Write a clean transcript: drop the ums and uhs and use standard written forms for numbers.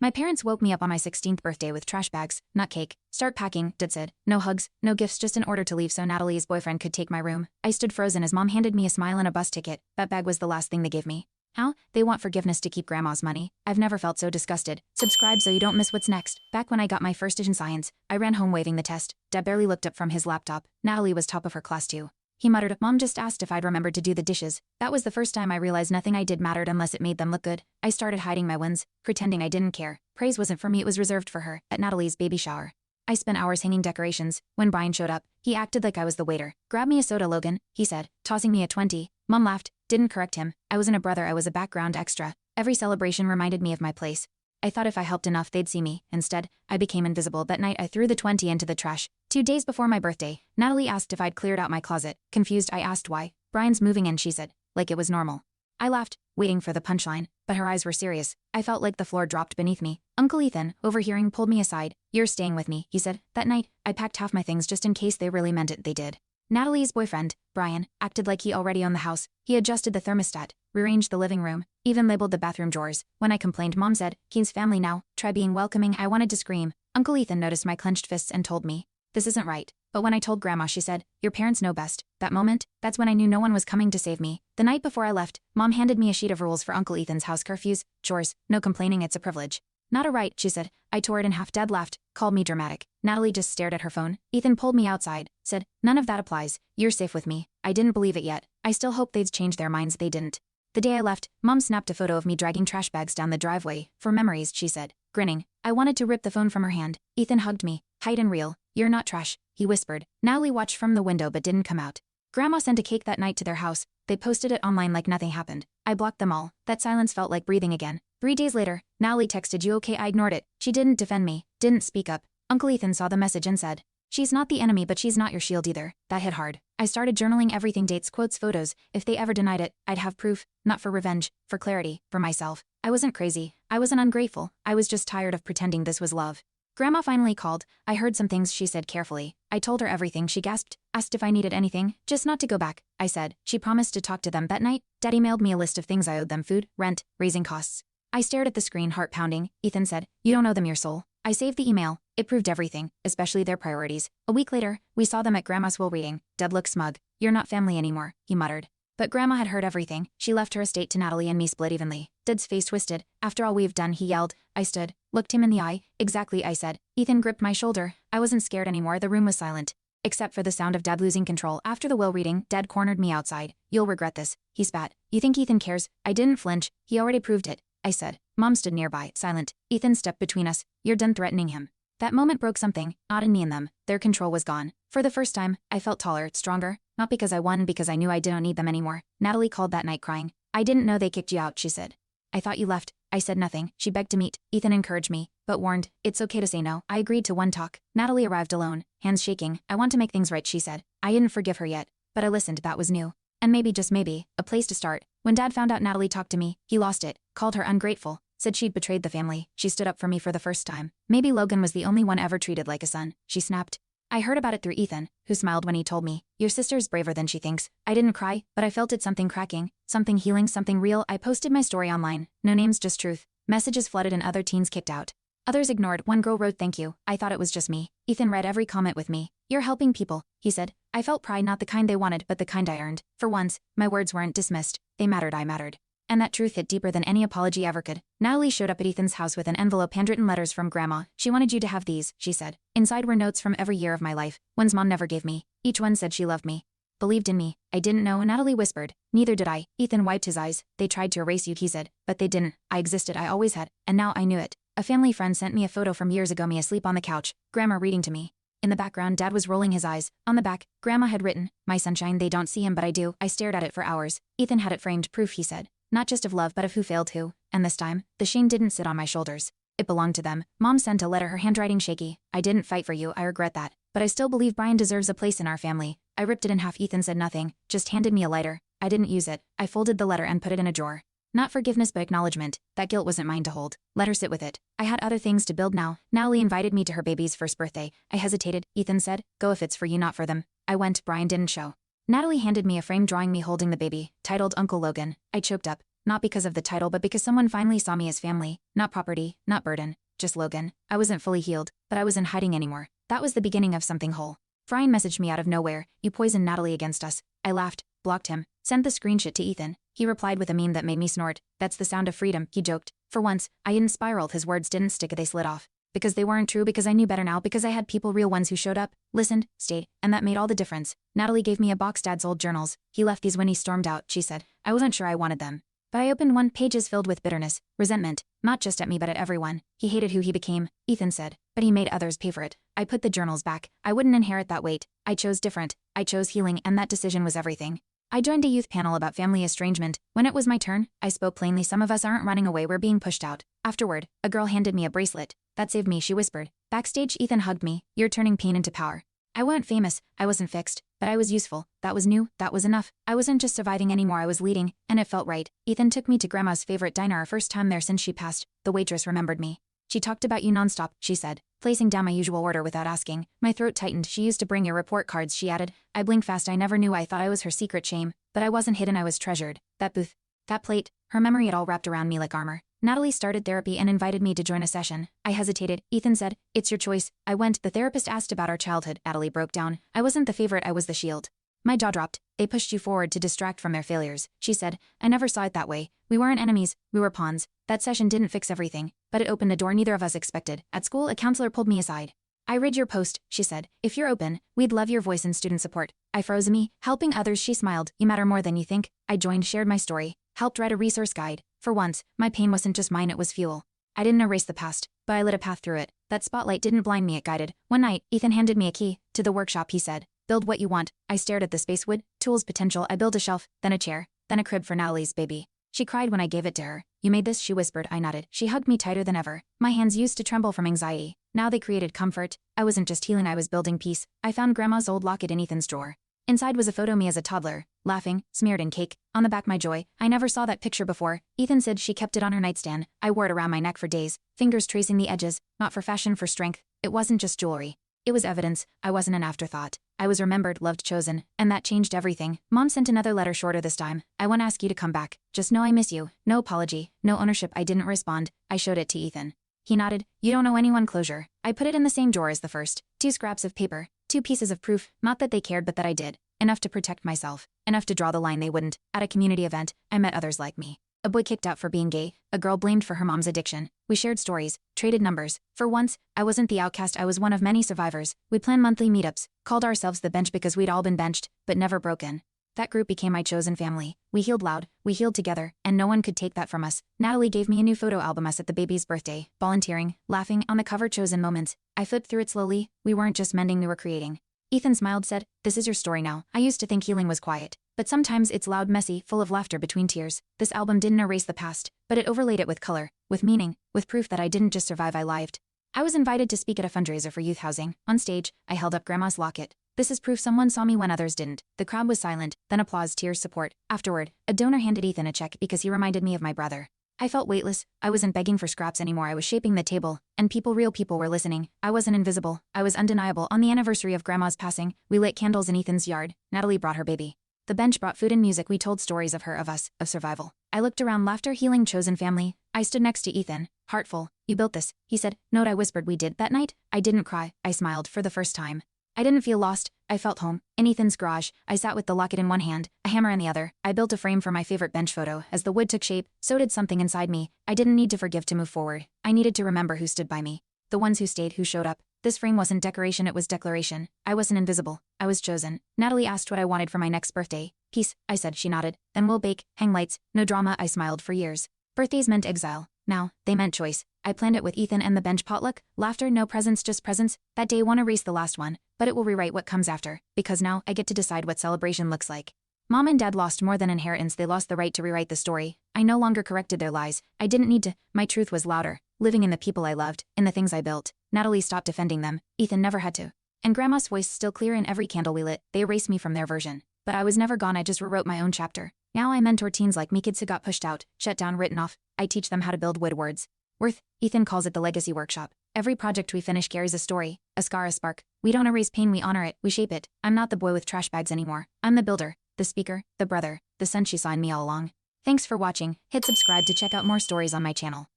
My parents woke me up on my 16th birthday with trash bags, not cake. Start packing, Dad said. No hugs, no gifts, just an order to leave so Natalie's boyfriend could take my room. I stood frozen as Mom handed me a smile and a bus ticket. That bag was the last thing they gave me. How? They want forgiveness to keep Grandma's money. I've never felt so disgusted. Subscribe so you don't miss what's next. Back when I got my first in science, I ran home waving the test. Dad barely looked up from his laptop. Natalie was top of her class too. He muttered, Mom just asked if I'd remembered to do the dishes. That was the first time I realized nothing I did mattered unless it made them look good. I started hiding my wins, pretending I didn't care. Praise wasn't for me, it was reserved for her, at Natalie's baby shower. I spent hours hanging decorations. When Brian showed up, he acted like I was the waiter. Grab me a soda, Logan, he said, tossing me a 20. Mom laughed, didn't correct him. I wasn't a brother, I was a background extra. Every celebration reminded me of my place. I thought if I helped enough they'd see me. Instead, I became invisible. That night I threw the 20 into the trash. 2 days before my birthday, Natalie asked if I'd cleared out my closet. Confused, I asked why. Brian's moving in, she said, like it was normal. I laughed, waiting for the punchline, but her eyes were serious. I felt like the floor dropped beneath me. Uncle Ethan, overhearing, pulled me aside. You're staying with me, he said. That night, I packed half my things just in case they really meant it. They did. Natalie's boyfriend, Brian, acted like he already owned the house. He adjusted the thermostat, rearranged the living room, even labeled the bathroom drawers. When I complained, Mom said, Keen's family now, try being welcoming. I wanted to scream. Uncle Ethan noticed my clenched fists and told me, this isn't right. But when I told Grandma, she said, your parents know best. That moment, that's when I knew no one was coming to save me. The night before I left, Mom handed me a sheet of rules for Uncle Ethan's house: curfews, chores, no complaining, it's a privilege. Not a right, she said. I tore it in half. Dad laughed, called me dramatic. Natalie just stared at her phone. Ethan pulled me outside, said, none of that applies. You're safe with me. I didn't believe it yet. I still hoped they'd change their minds. They didn't. The day I left, Mom snapped a photo of me dragging trash bags down the driveway. For memories, she said, grinning. I wanted to rip the phone from her hand. Ethan hugged me. Height and real. You're not trash, he whispered. Natalie watched from the window but didn't come out. Grandma sent a cake that night to their house. They posted it online like nothing happened. I blocked them all. That silence felt like breathing again. 3 days later, Natalie texted, you okay? I ignored it. She didn't defend me, didn't speak up. Uncle Ethan saw the message and said, she's not the enemy but she's not your shield either. That hit hard. I started journaling everything: dates, quotes, photos. If they ever denied it, I'd have proof. Not for revenge, for clarity, for myself. I wasn't crazy. I wasn't ungrateful. I was just tired of pretending this was love. Grandma finally called. I heard some things she said carefully. I told her everything. She gasped, asked if I needed anything, just not to go back. I said. She promised to talk to them. That night, Daddy mailed me a list of things I owed them: food, rent, raising costs. I stared at the screen, heart pounding. Ethan said, you don't owe them your soul. I saved the email. It proved everything, especially their priorities. A week later, we saw them at Grandma's will reading. Dad looked smug. You're not family anymore, he muttered. But Grandma had heard everything. She left her estate to Natalie and me split evenly. Dad's face twisted. After all we've done, he yelled. I stood, looked him in the eye. Exactly, I said. Ethan gripped my shoulder. I wasn't scared anymore. The room was silent, except for the sound of Dad losing control. After the will reading, Dad cornered me outside. You'll regret this, he spat. You think Ethan cares? I didn't flinch. He already proved it, I said. Mom stood nearby, silent. Ethan stepped between us. You're done threatening him. That moment broke something, not in me and them. Their control was gone. For the first time, I felt taller, stronger. Not because I won, because I knew I didn't need them anymore. Natalie called that night crying. I didn't know they kicked you out, she said. I thought you left. I said nothing. She begged to meet. Ethan encouraged me, but warned, it's okay to say no. I agreed to one talk. Natalie arrived alone, hands shaking. I want to make things right, she said. I didn't forgive her yet, but I listened. That was new. And maybe, just maybe, a place to start. When Dad found out Natalie talked to me, he lost it, called her ungrateful, said she'd betrayed the family. She stood up for me for the first time. Maybe Logan was the only one ever treated like a son, she snapped. I heard about it through Ethan, who smiled when he told me, your sister's braver than she thinks. I didn't cry, but I felt it, something cracking, something healing, something real. I posted my story online. No names, just truth. Messages flooded and other teens kicked out. Others ignored. One girl wrote, thank you. I thought it was just me. Ethan read every comment with me. You're helping people, he said. I felt pride, not the kind they wanted, but the kind I earned. For once, my words weren't dismissed. They mattered, I mattered. And that truth hit deeper than any apology ever could. Natalie showed up at Ethan's house with an envelope, handwritten letters from Grandma. She wanted you to have these, she said. Inside were notes from every year of my life, ones Mom never gave me. Each one said she loved me, believed in me. I didn't know, Natalie whispered. Neither did I. Ethan wiped his eyes. They tried to erase you, he said. But they didn't. I existed, I always had. And now I knew it. A family friend sent me a photo from years ago, me asleep on the couch, Grandma reading to me. In the background, Dad was rolling his eyes. On the back, Grandma had written, my sunshine, they don't see him but I do. I stared at it for hours. Ethan had it framed, proof, he said. Not just of love but of who failed who. And this time, the shame didn't sit on my shoulders. It belonged to them. Mom sent a letter, her handwriting shaky. I didn't fight for you, I regret that. But I still believe Brian deserves a place in our family. I ripped it in half. Ethan said nothing, just handed me a lighter. I didn't use it. I folded the letter and put it in a drawer. Not forgiveness but acknowledgement. That guilt wasn't mine to hold. Let her sit with it. I had other things to build now. Natalie invited me to her baby's first birthday. I hesitated. Ethan said, go if it's for you, not for them. I went. Brian didn't show. Natalie handed me a frame drawing me holding the baby, titled Uncle Logan. I choked up. not because of the title but because someone finally saw me as family, not property, not burden, just Logan. I wasn't fully healed, but I wasn't hiding anymore. That was the beginning of something whole. Brian messaged me out of nowhere, "You poisoned Natalie against us." I laughed, blocked him, sent the screenshot to Ethan. He replied with a meme that made me snort. "That's the sound of freedom," he joked. For once, I hadn't spiraled. His words didn't stick, they slid off. Because they weren't true, because I knew better now, because I had people, real ones who showed up, listened, stayed, and that made all the difference. Natalie gave me a box. Dad's old journals. He left these when he stormed out, she said. I wasn't sure I wanted them. But I opened one, pages filled with bitterness, resentment, not just at me but at everyone. He hated who he became, Ethan said, but he made others pay for it. I put the journals back. I wouldn't inherit that weight. I chose different. I chose healing, and that decision was everything. I joined a youth panel about family estrangement. When it was my turn, I spoke plainly. Some of us aren't running away, we're being pushed out. Afterward, a girl handed me a bracelet. That saved me, she whispered. Backstage, Ethan hugged me. You're turning pain into power. I wasn't famous, I wasn't fixed, but I was useful. That was new, that was enough. I wasn't just surviving anymore, I was leading, and it felt right. Ethan took me to Grandma's favorite diner, our first time there since she passed. The waitress remembered me. She talked about you nonstop, she said, placing down my usual order without asking. My throat tightened. She used to bring your report cards, she added. I blinked fast. I never knew. I thought I was her secret shame. But I wasn't hidden, I was treasured. That booth, that plate, her memory, it all wrapped around me like armor. Natalie started therapy and invited me to join a session. I hesitated. Ethan said, "It's your choice." I went. The therapist asked about our childhood. Natalie broke down. I wasn't the favorite, I was the shield. My jaw dropped. They pushed you forward to distract from their failures, she said. I never saw it that way. We weren't enemies, we were pawns. That session didn't fix everything, but it opened a door neither of us expected. At school, a counselor pulled me aside. I read your post, she said. If you're open, we'd love your voice in student support. I froze. Me, helping others, she smiled. You matter more than you think. I joined, shared my story, helped write a resource guide. For once, my pain wasn't just mine, it was fuel. I didn't erase the past, but I lit a path through it. That spotlight didn't blind me, it guided. One night, Ethan handed me a key to the workshop, he said. Build what you want. I stared at the space, wood, tools, potential. I built a shelf, then a chair, then a crib for Natalie's baby. She cried when I gave it to her. You made this, she whispered. I nodded. She hugged me tighter than ever. My hands used to tremble from anxiety. Now they created comfort. I wasn't just healing, I was building peace. I found Grandma's old locket in Ethan's drawer. Inside was a photo of me as a toddler, laughing, smeared in cake. On the back, my joy. I never saw that picture before. Ethan said she kept it on her nightstand. I wore it around my neck for days, fingers tracing the edges, not for fashion, for strength. It wasn't just jewelry. It was evidence. I wasn't an afterthought. I was remembered, loved, chosen, and that changed everything. Mom sent another letter, shorter this time. I won't ask you to come back. Just know I miss you. No apology, no ownership. I didn't respond. I showed it to Ethan. He nodded. You don't owe anyone closure. I put it in the same drawer as the first. 2 scraps of paper, 2 pieces of proof, not that they cared but that I did. Enough to protect myself, enough to draw the line they wouldn't. At a community event, I met others like me. A boy kicked out for being gay, a girl blamed for her mom's addiction. We shared stories, traded numbers. For once, I wasn't the outcast, I was one of many survivors. We planned monthly meetups, called ourselves the bench because we'd all been benched, but never broken. That group became my chosen family. We healed loud, we healed together, and no one could take that from us. Natalie gave me a new photo album, us at the baby's birthday, volunteering, laughing, on the cover, chosen moments. I flipped through it slowly. We weren't just mending, we were creating. Ethan smiled, said, "This is your story now." I used to think healing was quiet, but sometimes it's loud, messy, full of laughter between tears. This album didn't erase the past, but it overlaid it with color, with meaning, with proof that I didn't just survive, I lived. I was invited to speak at a fundraiser for youth housing. On stage, I held up Grandma's locket. This is proof someone saw me when others didn't. The crowd was silent, then applause, tears, support. Afterward, a donor handed Ethan a check because he reminded me of my brother. I felt weightless. I wasn't begging for scraps anymore, I was shaping the table, and people, real people, were listening. I wasn't invisible, I was undeniable. On the anniversary of Grandma's passing, we lit candles in Ethan's yard. Natalie brought her baby. The bench brought food and music. We told stories of her, of us, of survival. I looked around, laughter, healing, chosen family. I stood next to Ethan, heartful. You built this, he said. Note, I whispered. We did. That night, I didn't cry, I smiled for the first time. I didn't feel lost, I felt home. In Ethan's garage, I sat with the locket in one hand, a hammer in the other. I built a frame for my favorite bench photo. As the wood took shape, so did something inside me. I didn't need to forgive to move forward. I needed to remember who stood by me. The ones who stayed, who showed up. This frame wasn't decoration, it was declaration. I wasn't invisible, I was chosen. Natalie asked what I wanted for my next birthday. Peace, I said. She nodded. Then we'll bake, hang lights, no drama. I smiled. For years, birthdays meant exile. Now, they meant choice. I planned it with Ethan and the bench potluck. Laughter, no presents, just presents. That day won't erase the last one, but it will rewrite what comes after, because now I get to decide what celebration looks like. Mom and Dad lost more than inheritance, they lost the right to rewrite the story. I no longer corrected their lies. I didn't need to. My truth was louder, living in the people I loved, in the things I built. Natalie stopped defending them. Ethan never had to. And Grandma's voice still clear in every candle we lit. They erased me from their version. But I was never gone, I just rewrote my own chapter. Now I mentor teens like me, kids who got pushed out, shut down, written off. I teach them how to build wood words. Worth, Ethan calls it the legacy workshop. Every project we finish carries a story, a scar, a spark. We don't erase pain, we honor it, we shape it. I'm not the boy with trash bags anymore. I'm the builder, the speaker, the brother, the son she saw in me all along. Thanks for watching. Hit subscribe to check out more stories on my channel.